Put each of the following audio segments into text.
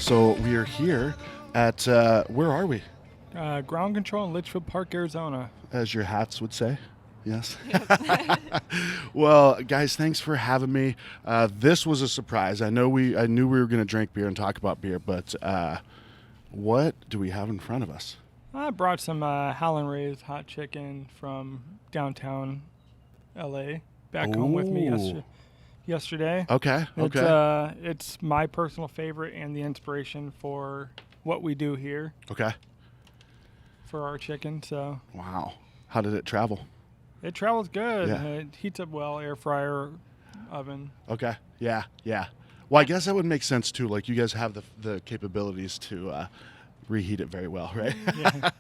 So we are here at, where are we? Ground control in Litchfield Park, Arizona. As your hats would say. Yes. Well, guys, thanks for having me. This was a surprise. I knew we were going to drink beer and talk about beer, but what do we have in front of us? I brought some Howlin' Ray's hot chicken from downtown LA back home with me yesterday. Okay. It's my personal favorite and the inspiration for what we do here Okay. for our chicken. So Wow. How did it travel? it travels good. Yeah. It heats up well, air fryer, oven. Okay. Yeah. Well, I guess that would make sense too. Like you guys have the capabilities to reheat it very well, right? Yeah.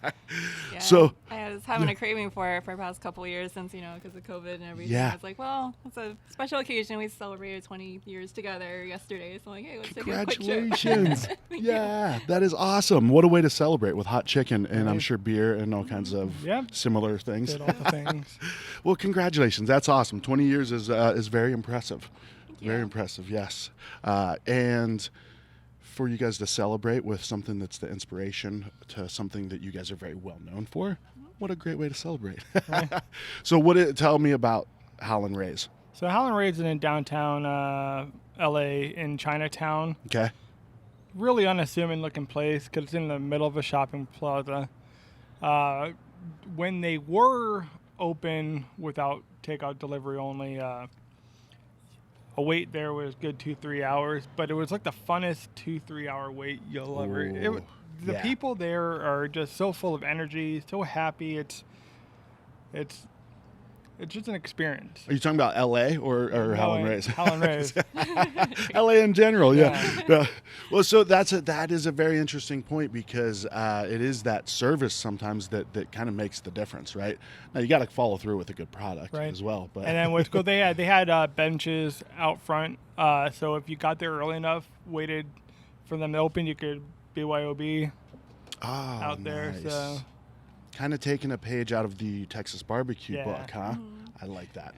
Yeah, So I was having a craving for it for the past couple of years since, because of COVID and everything. Yeah. I was like, well, it's a special occasion. We celebrated 20 years together yesterday. So I'm like, hey, let's take a quick trip. Congratulations. Thank Yeah, that is awesome. What a way to celebrate with hot chicken and I'm Right. sure beer and all kinds of Yeah. similar things. Did all the things. Well, congratulations. That's awesome. 20 years is very impressive. you. Very impressive, yes. And for you guys to celebrate with something that's the inspiration to something that you guys are very well known for, what a great way to celebrate. Right. So tell me about Howlin' Ray's. So Howlin' Ray's in downtown LA in Chinatown. Okay. Really unassuming looking place because it's in the middle of a shopping plaza. When they were open without takeout delivery only, a wait there was good 2-3 hours, but it was like the funnest 2-3 hour wait you'll ever. Ooh, The yeah. people there are just so full of energy, so happy. It's just an experience. Are you talking about LA or Howlin' Ray's? Howlin' Ray's. LA in general, yeah. Yeah. Yeah. Well, so that is a very interesting point because it is that service sometimes that kind of makes the difference, right? Now you got to follow through with a good product Right. as well, but And then what's cool, they had benches out front. So if you got there early enough, waited for them to open, you could BYOB out there. Nice. So Kind of taking a page out of the Texas barbecue Yeah. book, huh? I like that.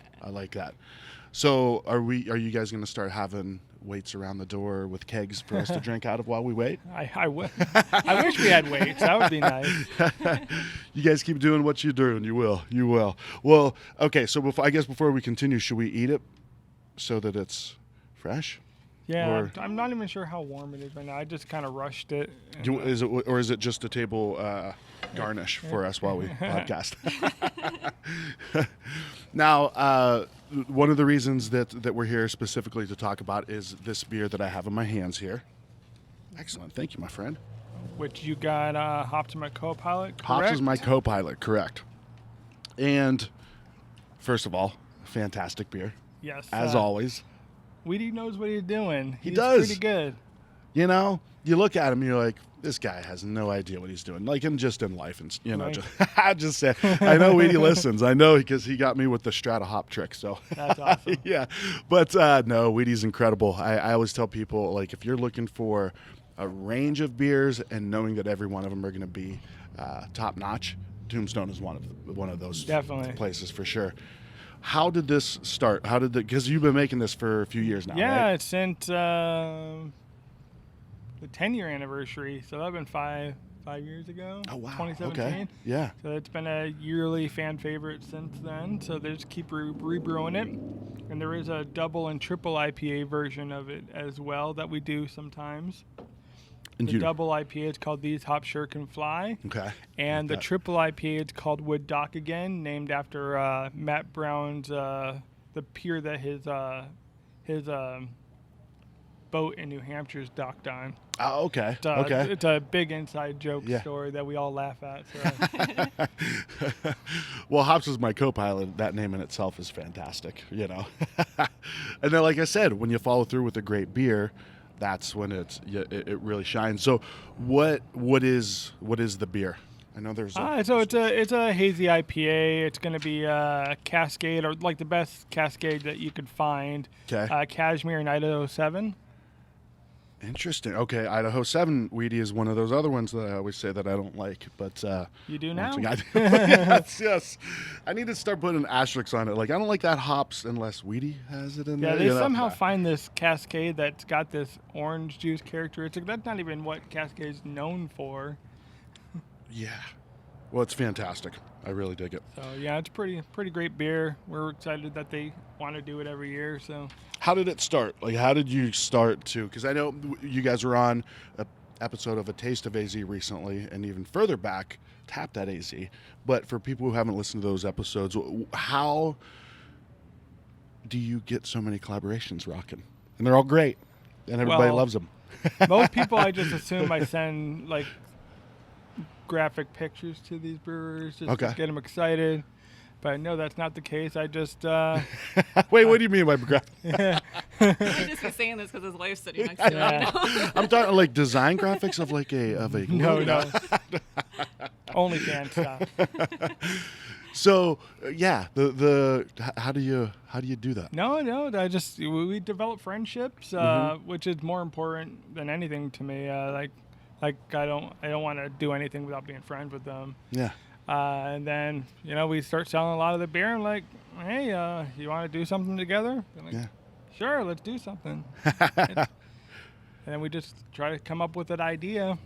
So are you guys going to start having waits around the door with kegs for us to drink out of while we wait? I wish we had weights. That would be nice. You guys keep doing what you're doing. You will. Well, okay. So before we continue, should we eat it so that it's fresh? Yeah, Or- I'm not even sure how warm it is right now. I just kind of rushed it. Is it just a table garnish for us while we podcast? Now, one of the reasons that we're here specifically to talk about is this beer that I have in my hands here. Excellent. Thank you, my friend. Which you got Hops is my co-pilot, correct? Hops is my co-pilot, correct. And first of all, fantastic beer, Yes. as always. Weedy knows what he's doing. He's does. pretty good. You know, you look at him, you're like, this guy has no idea what he's doing. Like, and just in life, and Right. I just say, I know Weedy listens. I know because he got me with the Strata hop trick. So That's awesome. yeah, but no, Weedy's incredible. I always tell people, like, if you're looking for a range of beers and knowing that every one of them are going to be top notch, Tombstone is one of those Definitely. places for sure. How did this start? Because you've been making this for a few years now, Yeah, right? it's since the 10-year anniversary. So that'd been five years ago. Oh, wow. 2017. Okay. Yeah. So it's been a yearly fan favorite since then. So they just keep rebrewing it. And there is a double and triple IPA version of it as well that we do sometimes. And The double IPA is called These Hops Sure Can Fly. Okay. And the Like that. triple IPA is called Wood Dock again, named after Matt Brown's the pier that his boat in New Hampshire's docked on. Oh, okay. It's Okay. it's a big inside joke Yeah. story that we all laugh at. So. Well, Hops is my co-pilot. That name in itself is fantastic, you know. And then, like I said, when you follow through with a great beer, that's when it really shines. So, what is the beer? I know there's. So it's a hazy IPA. It's going to be Cascade, or like the best Cascade that you could find. Okay. Cashmere Night 07. Interesting. Okay, Idaho 7 Wheatie is one of those other ones that I always say that I don't like, but You do now? yes. I need to start putting an asterisk on it. Like, I don't like that hops unless Wheatie has it in Yeah, there. they you know? somehow Yeah. find this Cascade that's got this orange juice characteristic. That's not even what Cascade's known for. Yeah. Well, it's fantastic. I really dig it. So yeah, it's pretty great beer. We're excited that they want to do it every year. So How did it start? Like, how did you start to? Because I know you guys were on an episode of A Taste of AZ recently, and even further back, Tapped at AZ. But for people who haven't listened to those episodes, how do you get so many collaborations rocking? And they're all great, and everybody Well, loves them. most people, I just assume I send like graphic pictures to these brewers just Okay. to get them excited. But I know that's not the case. I just Wait, what do you mean by graphic? He would just be saying this because his wife's sitting next to him. Yeah. You know? I'm talking like design graphics of a no. OnlyFans stuff. So yeah, the how do you do that? No, I just we develop friendships, which is more important than anything to me. Like I don't want to do anything without being friends with them. Yeah. And then we start selling a lot of the beer. And like, hey, you want to do something together? They're like, Yeah. Sure, let's do something. And then we just try to come up with an idea,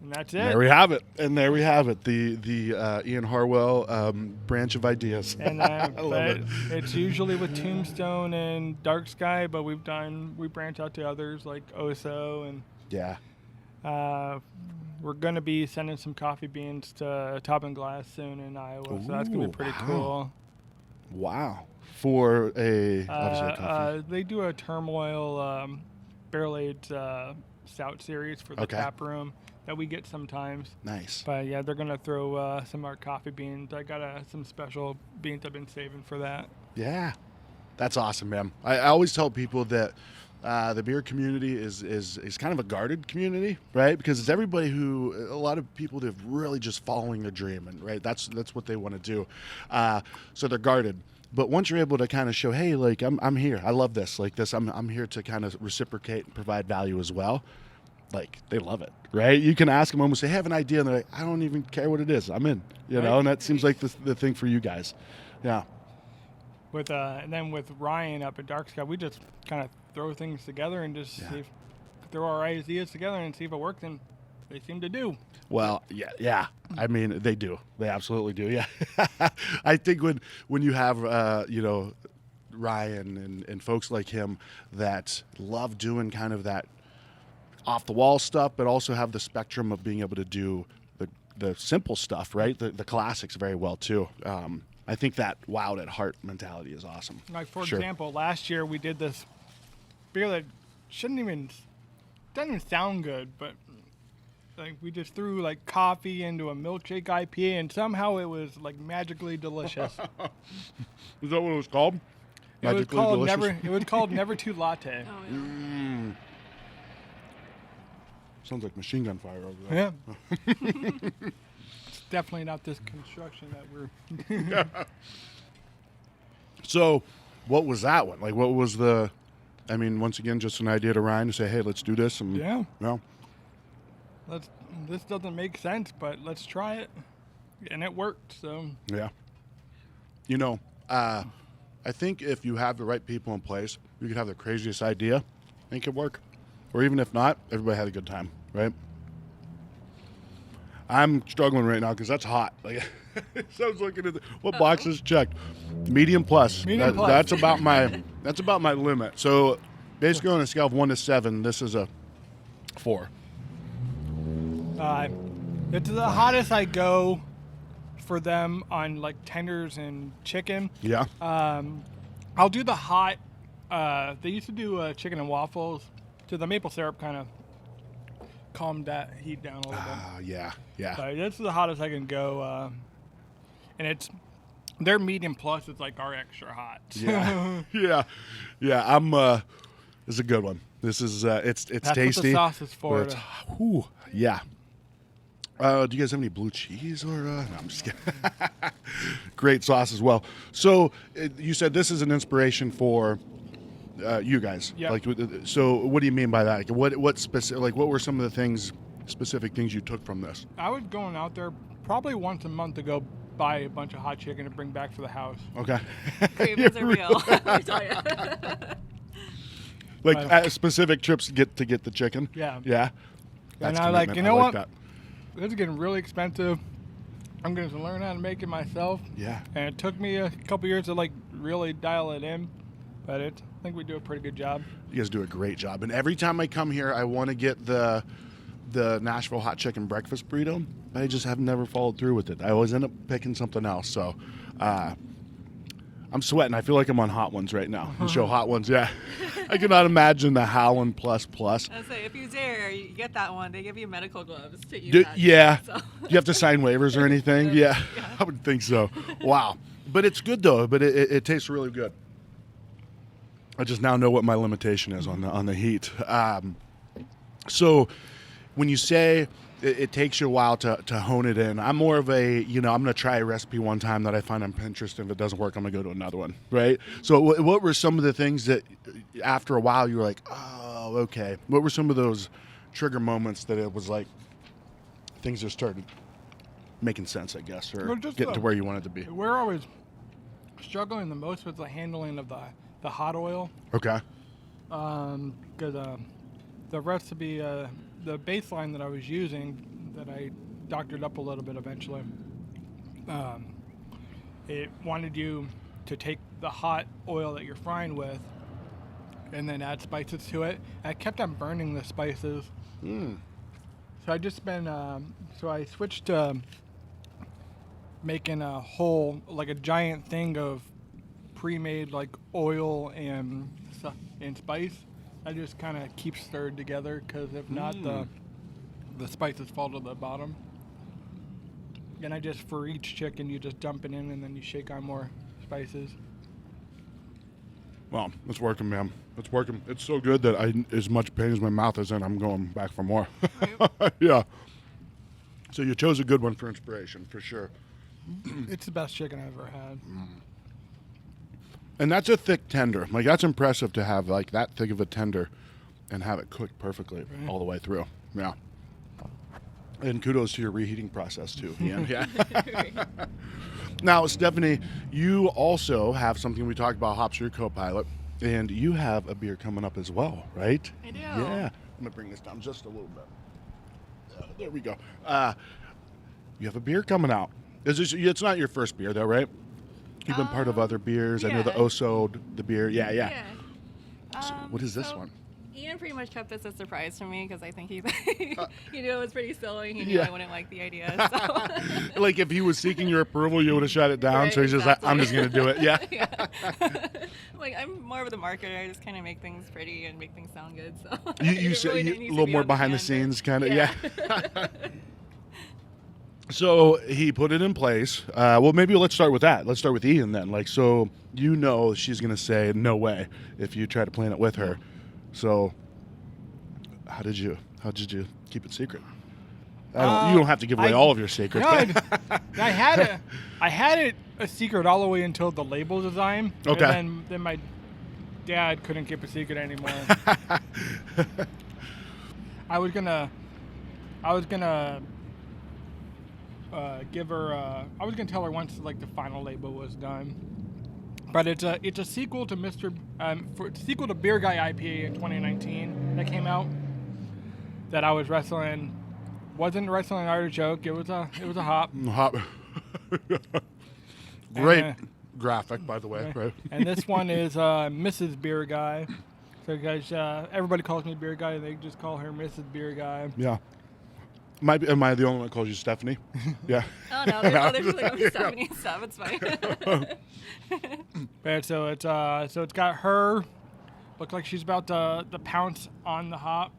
and that's it. There we have it, and there we have it. The Ian Harwell branch of ideas. And I love but it. it's usually with Tombstone and Dark Sky, but we branch out to others like Oso, and Yeah. we're gonna be sending some coffee beans to Top and Glass soon in Iowa, so that's gonna Ooh, be pretty wow. cool. Wow. For a obviously a coffee. They do a Turmoil barrel aged stout series for the Okay. tap room that we get sometimes. Nice. But yeah, they're gonna throw some of our coffee beans. I got some special beans I've been saving for that. Yeah. That's awesome, man. I always tell people that the beer community is kind of a guarded community, right? Because it's everybody a lot of people that are really just following a dream, and right, that's what they want to do. So they're guarded. But once you're able to kind of show, hey, like I'm here, I love this, like this, I'm here to kind of reciprocate and provide value as well. Like they love it, right? You can ask them almost, say, hey, I have an idea, and they're like, I don't even care what it is, I'm in, you know. Right. And that seems like the thing for you guys, yeah. With and then with Ryan up at Dark Sky, we just kind of throw things together and just see throw our ideas together and see if it works, and they seem to do. Well, yeah. I mean, they do. They absolutely do. Yeah. I think when you have Ryan and folks like him that love doing kind of that off the wall stuff, but also have the spectrum of being able to do the simple stuff, right? The classics very well too. I think that wowed at heart mentality is awesome. Like for Sure. example, last year we did this beer that doesn't even sound good, but like we just threw like coffee into a milkshake IPA, and somehow it was like magically delicious. Is that what it was called? It was called delicious? Never Never Too Latte. Oh, yeah. Sounds like machine gun fire over there. Yeah. It's definitely not this construction that we're. So, what was that one? Like, what was the? I mean, once again, just an idea to Ryan to say, "Hey, let's do this." And Yeah. no, This doesn't make sense, but let's try it, and it worked. So yeah. You know, I think if you have the right people in place, you could have the craziest idea, and it could work. Or even if not, everybody had a good time, right? I'm struggling right now because that's hot. Like, so I was looking at what boxes checked. Medium plus. Medium plus. That's about my limit. So basically, on a scale of 1 to 7, this is a 4. it's the hottest I go for them on like tenders and chicken. Yeah. I'll do the hot. They used to do chicken and waffles. So the maple syrup kind of calmed that heat down a little bit. Yeah. Yeah. So this is the hottest I can go, and it's their medium plus is like our extra hot. Yeah. Yeah. I'm. This is a good one. This is. It's That's tasty. what the sauce is for. but it's, whew, yeah. Do you guys have any blue cheese or? No, I'm just kidding. Great sauce as well. So you said this is an inspiration for You guys. Yep. Like, so what do you mean by that? Like, what were some of the specific things you took from this? I was going out there probably once a month to go buy a bunch of hot chicken to bring back for the house. Okay. Cravings are real. I tell ya. Like specific trips to get the chicken. Yeah. Yeah. And That's I like, commitment. you know I what? that. This is getting really expensive. I'm going to learn how to make it myself. Yeah. And it took me a couple years to like really dial it in, but I think we do a pretty good job. You guys do a great job. And every time I come here, I want to get the Nashville hot chicken breakfast burrito. I just have never followed through with it. I always end up picking something else. So I'm sweating. I feel like I'm on Hot Ones right now. The show Hot Ones, yeah. I cannot imagine the Howlin' Plus. I say, if you dare, you get that one. They give you medical gloves to use that. Yeah. So. Do you have to sign waivers or anything? Yeah. I would think so. Wow. But it's good, though. But it tastes really good. I just now know what my limitation is on the heat. So when you say it takes you a while to hone it in, I'm more of a, I'm going to try a recipe one time that I find on Pinterest. If it doesn't work, I'm going to go to another one, right? So what were some of the things that after a while you were like, oh, okay. What were some of those trigger moments that it was like things just started making sense, I guess, or getting to where you wanted to be? Where I was struggling the most was the handling of the hot oil. Okay. Because the recipe, the baseline that I was using, that I doctored up a little bit eventually, it wanted you to take the hot oil that you're frying with and then add spices to it. I kept on burning the spices. So I just been, so I switched to making a whole, like a giant thing of pre-made like oil and stuff and spice. I just kind of keep stirred together, because if not, the spices fall to the bottom. And I just, for each chicken, you just dump it in and then you shake on more spices. Well, it's working, man. It's working. It's so good that as much pain as my mouth is in, I'm going back for more. Yeah. So you chose a good one for inspiration, for sure. It's the best chicken I've ever had. And that's a thick tender. Like, that's impressive to have like that thick of a tender and have it cooked perfectly all the way through. Yeah. And kudos to your reheating process too, Ian. Yeah. Now, Stephanie, you also have something we talked about, hops, your co-pilot, and you have a beer coming up as well, right? I do. Yeah. I'm gonna bring this down just a little bit. There we go. You have a beer coming out. It's not your first beer though, right? You've been part of other beers. I know the yeah. Oso, the beer. Yeah. So what is this one? Ian pretty much kept this a surprise for me, because I think he knew it was pretty silly. He knew I wouldn't like the idea. So. Like, if he was seeking your approval, you would have shut it down. Right, So he's just like, I'm just going to do it. Yeah. Like, I'm more of the marketer. I just kind of make things pretty and make things sound good. So You say really a little more behind the scenes kind of. Yeah. So he put it in place. Well, maybe let's start with that. Let's start with Ian then. Like, so she's going to say no way if you try to plan it with her. So how did you keep it secret? You don't have to give away all of your secrets. No, I had it a secret all the way until the label design. Okay. And then my dad couldn't keep a secret anymore. I was gonna give her. I was gonna tell her once like the final label was done. But it's a sequel to sequel to Beer Guy IPA in 2019 that came out. That I was wrestling. Wasn't wrestling artichoke. It was a hop. Hop. Great graphic, by the way. Right. And this one is Mrs. Beer Guy. So guys, everybody calls me Beer Guy. They just call her Mrs. Beer Guy. Yeah. Am I the only one that calls you Stephanie? Yeah. Oh no, there's like 70 stuff. It's fine. But so it's got her. Look like she's about to pounce on the hop.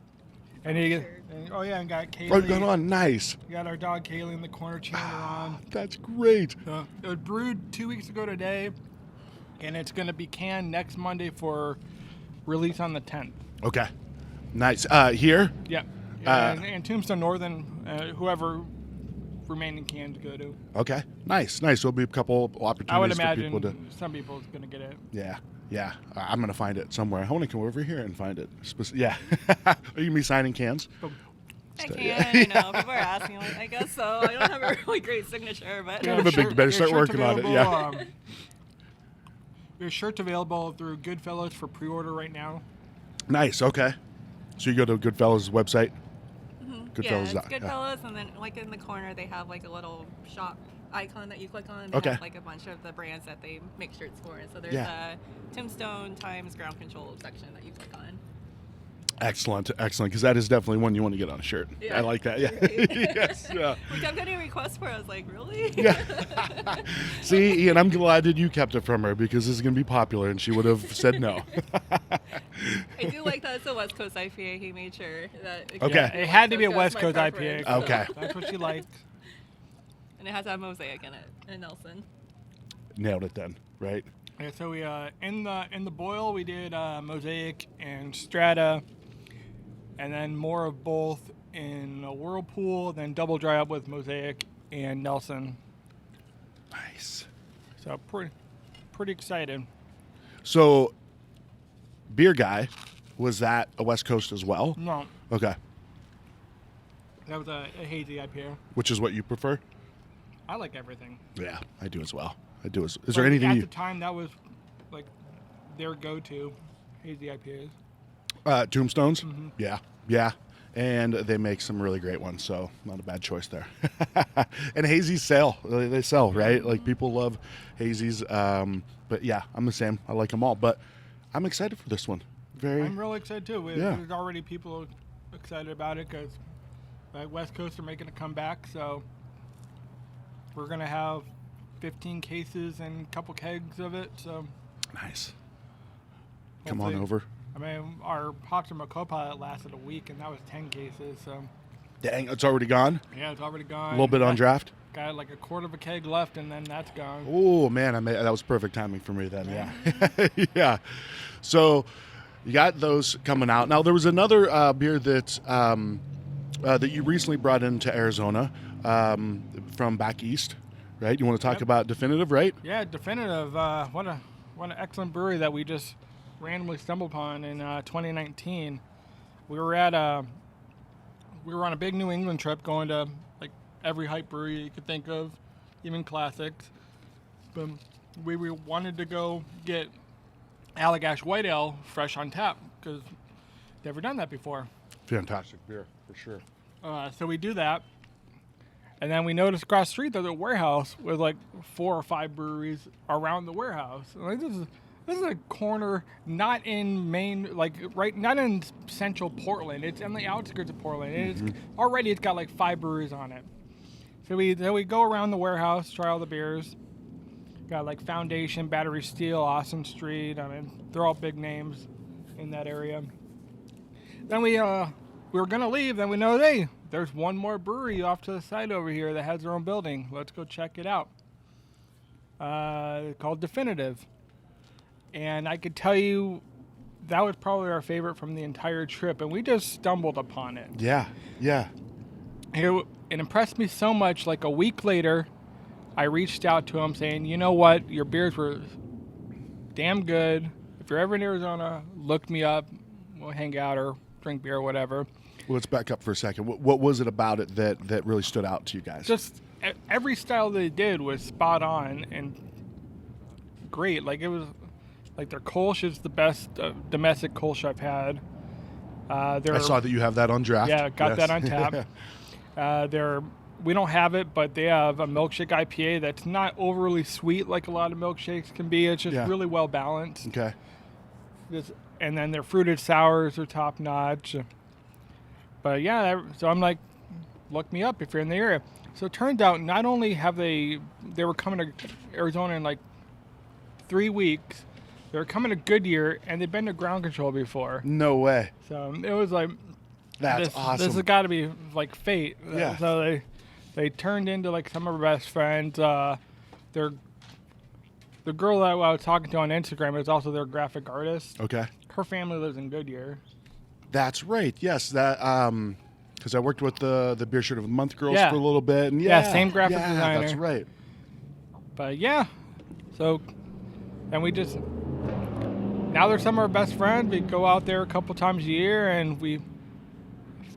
And and got Kaylee. What's going on? Nice. We got our dog Kaylee in the corner cheering her on. That's great. It was brewed 2 weeks ago today, and it's going to be canned next Monday for release on the 10th. Okay. Nice. Here? Yeah. And Tombstone Northern, whoever remaining cans go to. Okay. Nice. There'll be a couple opportunities I would for imagine people to. some people's going to get it. Yeah. Yeah, I'm gonna find it somewhere. I want to come over here and find it. Yeah, are you gonna be signing cans? I can, you know, people are asking, like, I guess so. I don't have a really great signature, but Kind of a big better start working on it. Yeah. Your shirt's available through Goodfellas for pre-order right now. Nice. Okay. So you go to Goodfellas' website. Yeah, it's Goodfellas, and then like in the corner they have like a little shop icon that you click on. They have like a bunch of the brands that they make shirts for. And so there's a Tombstone times ground control section that you click on. Excellent, because that is definitely one you want to get on a shirt. Yeah. I like that. Yeah. Right. Yes. Yeah. We kept getting requests for it. I was like, really? Yeah. See, Ian, I'm glad that you kept it from her because this is going to be popular, and she would have said no. I do like that it's a West Coast IPA. He made sure that it had to be a West Coast IPA. So. Okay. That's what she liked. And it has to have Mosaic in it and Nelson. Nailed it then, right? Yeah, so we in the boil we did Mosaic and Strata, and then more of both in a Whirlpool, then double dry up with Mosaic and Nelson. Nice. So pretty excited. So, Beer Guy, was that a West Coast as well? No, Okay. that was a hazy IPA. Which is what you prefer? I like everything. Yeah, I do as well. Is there anything at you... the time that was like their go-to hazy IPAs? Tombstones? Mm-hmm. Yeah. And they make some really great ones, so not a bad choice there. And hazies sell. They sell, right? Like, people love hazies. But yeah, I'm the same. I like them all. But I'm excited for this one. I'm really excited too. Yeah. There's already people excited about it because West Coast are making a comeback. So we're going to have 15 cases and a couple kegs of it. So nice. Come on over. I mean, our Hawksmoor co-pilot lasted a week, and that was 10 cases. So, Dang, it's already gone? yeah, it's already gone. A little bit on draft? Got like a quarter of a keg left, and then that's gone. Oh, man, that was perfect timing for me then, yeah. Yeah. So you got those coming out. Now, there was another beer that you recently brought into Arizona from back east, right? You want to talk about Definitive, right? Yeah, Definitive. What an excellent brewery that we just randomly stumbled upon in 2019. We were on a big New England trip, going to like every hype brewery you could think of, even classics. But we wanted to go get Allagash White Ale fresh on tap because never done that before. Fantastic beer, for sure. So we do that, and then we noticed across the street there's a warehouse with like 4 or 5 breweries around the warehouse. And like, this is a corner, not in main, not in central Portland. It's in the outskirts of Portland. And it's got like 5 breweries on it. So we go around the warehouse, try all the beers. Got like Foundation, Battery Steel, Austin Street. I mean, they're all big names in that area. Then we were gonna leave. Then we know, hey, there's one more brewery off to the side over here that has their own building. Let's go check it out. Called Definitive. And I could tell you that was probably our favorite from the entire trip, and we just stumbled upon it. Yeah. It impressed me so much, like a week later, I reached out to him saying, you know what, your beers were damn good. If you're ever in Arizona, look me up. We'll hang out or drink beer or whatever. Well, let's back up for a second. What was it about it that really stood out to you guys? Just every style they did was spot on and great. Like, it was... Like, their Kolsch is the best domestic Kolsch I've had. I saw that you have that on draft. Yeah, got that on tap. We don't have it, but they have a milkshake IPA that's not overly sweet like a lot of milkshakes can be. It's just really well balanced. Okay. And then their fruited sours are top notch. But yeah, so I'm like, look me up if you're in the area. So it turns out not only have they were coming to Arizona in like 3 weeks. They were coming to Goodyear, and they've been to Ground Control before. No way. So it was like, that's awesome. This has got to be like fate. Yeah. So they turned into like some of our best friends. The girl that I was talking to on Instagram is also their graphic artist. Okay. Her family lives in Goodyear. That's right. Yes, that because I worked with the Beer Shirt of the Month girls for a little bit, and same graphic designer. That's right. But yeah, so and we now they're some of our best friends. We go out there a couple times a year, and a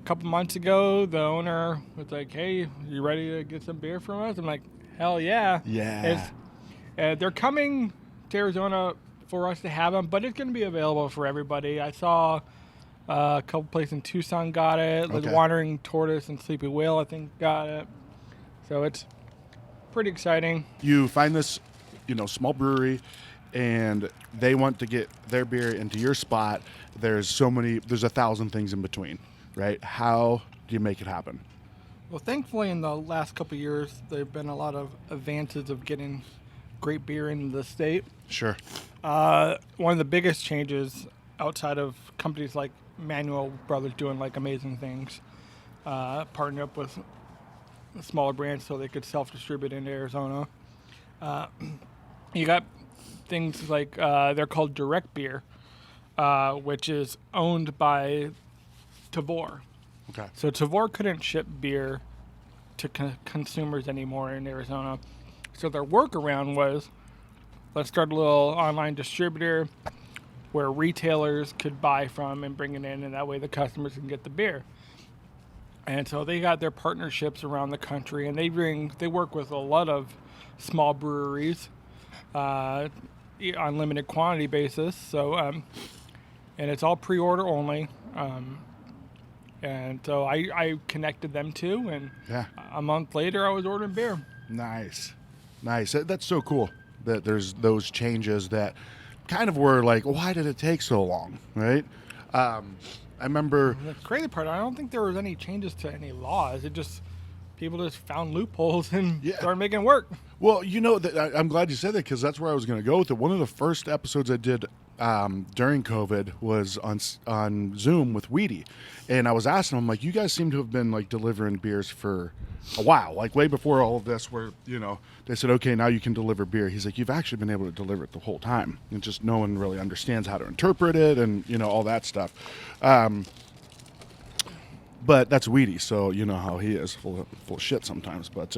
couple months ago, the owner was like, "Hey, you ready to get some beer from us?" I'm like, "Hell yeah!" Yeah. They're coming to Arizona for us to have them, but it's going to be available for everybody. I saw a couple places in Tucson got it. Okay. The Wandering Tortoise and Sleepy Whale, I think, got it. So it's pretty exciting. You find this, small brewery, and they want to get their beer into your spot. There's 1,000 things in between, right? How do you make it happen? Well, thankfully, in the last couple of years, there have been a lot of advances of getting great beer into the state. Sure. One of the biggest changes outside of companies like Manuel Brothers doing like amazing things, partnering up with smaller brands so they could self-distribute into Arizona. You got things like they're called direct beer, which is owned by Tavour. Okay. So Tavour couldn't ship beer to consumers anymore in Arizona. So their workaround was, let's start a little online distributor where retailers could buy from and bring it in, and that way the customers can get the beer. And so they got their partnerships around the country, and they work with a lot of small breweries on limited quantity basis. So, and it's all pre-order only. And so I connected them too, and a month later I was ordering beer. Nice. That's so cool that there's those changes that kind of were like, why did it take so long, right? I remember... The crazy part, I don't think there was any changes to any laws. People just found loopholes and started making it work. Well, I'm glad you said that, because that's where I was going to go with it. One of the first episodes I did during COVID was on Zoom with Weedy, and I was asking him, like, you guys seem to have been like delivering beers for a while, like way before all of this, where they said, okay, now you can deliver beer. He's like, you've actually been able to deliver it the whole time, and just no one really understands how to interpret it, and all that stuff. But that's Weedy, so you know how he is, full of shit sometimes. But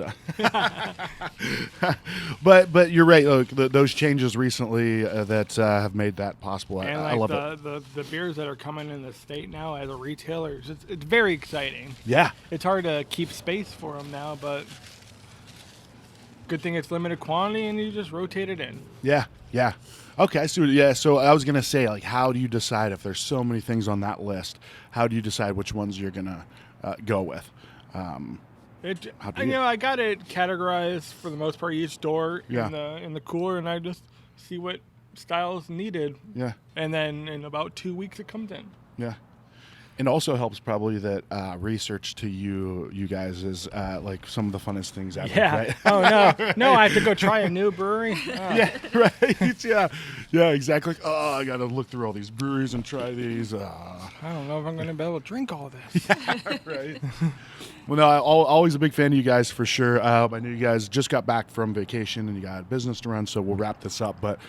but you're right. Look, those changes recently that have made that possible. And I love it. The beers that are coming in the state now as a retailer, it's very exciting. Yeah, it's hard to keep space for them now, but good thing it's limited quantity and you just rotate it in. Yeah. Okay, so so I was gonna say, like, how do you decide if there's so many things on that list? How do you decide which ones you're gonna go with? I got it categorized for the most part each store in the cooler, and I just see what style is needed. Yeah. And then in about 2 weeks it comes in. Yeah. It also helps probably that research to you guys is like some of the funnest things ever, right? Oh, no, I have to go try a new brewery. Oh. Yeah, right. Yeah, exactly. Oh, I got to look through all these breweries and try these. I don't know if I'm going to be able to drink all this. Yeah, right. Well, no, always a big fan of you guys for sure. I know you guys just got back from vacation and you got business to run, so we'll wrap this up. But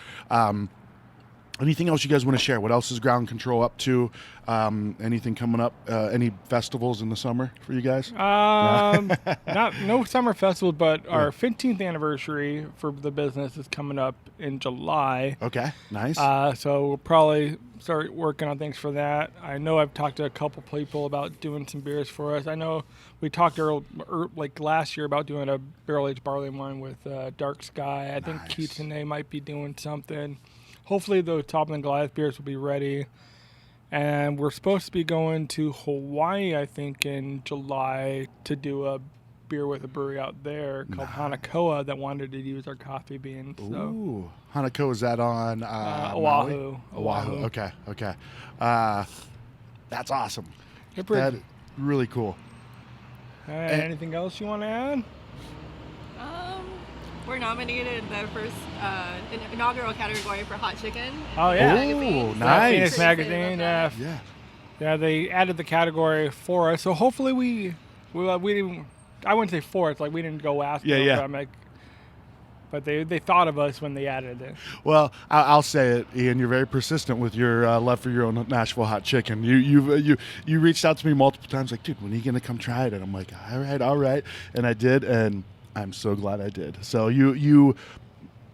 anything else you guys want to share? What else is Ground Control up to? Anything coming up? Any festivals in the summer for you guys? No summer festivals, but our 15th anniversary for the business is coming up in July. Okay, nice. So we'll probably start working on things for that. I know I've talked to a couple people about doing some beers for us. I know we talked like last year about doing a barrel-aged barley wine with Dark Sky. I think Keats and they might be doing something. Hopefully the Top and Goliath beers will be ready. And we're supposed to be going to Hawaii, I think, in July to do a beer with a brewery out there called Hanakoa that wanted to use our coffee beans. So. Ooh. Hanakoa, is that on Oahu. Oahu. Okay. That's awesome. That's really cool. Anything else you want to add? We're nominated the first inaugural category for hot chicken. Oh, yeah. Oh, nice. Phoenix Magazine, yeah. They added the category for us. So hopefully we didn't, I wouldn't say for us, like we didn't go ask them. But they thought of us when they added it. Well, I'll say it, Ian. You're very persistent with your love for your own Nashville hot chicken. You reached out to me multiple times, like, dude, when are you gonna come try it? And I'm like, all right, and I did, and I'm so glad I did. So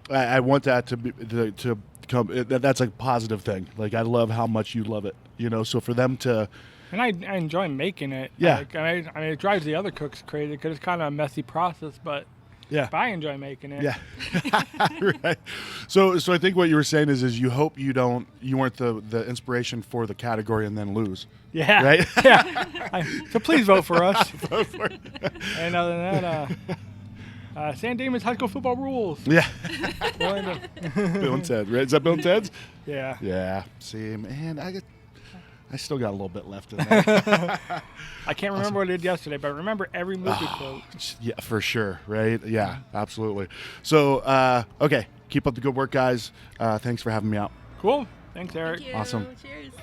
I want that to that's a positive thing. Like, I love how much you love it, you know. So for them to, and I enjoy making it. Yeah. Like, I mean, it drives the other cooks crazy because it's kind of a messy process, but I enjoy making it. Yeah. Right. So I think what you were saying is you hope you weren't the inspiration for the category and then lose. Yeah. Right. Yeah. So please vote for us. Vote for it. And other than that, San Dimas High School football rules. Yeah. Bill and Ted, right? Is that Bill and Ted's? Yeah. Yeah. See, man, I still got a little bit left in there. I can't remember what I did yesterday, but I remember every movie quote. Yeah, for sure, right? Yeah, absolutely. So, okay, keep up the good work, guys. Thanks for having me out. Cool. Thanks, Eric. Thank you. Awesome. Cheers.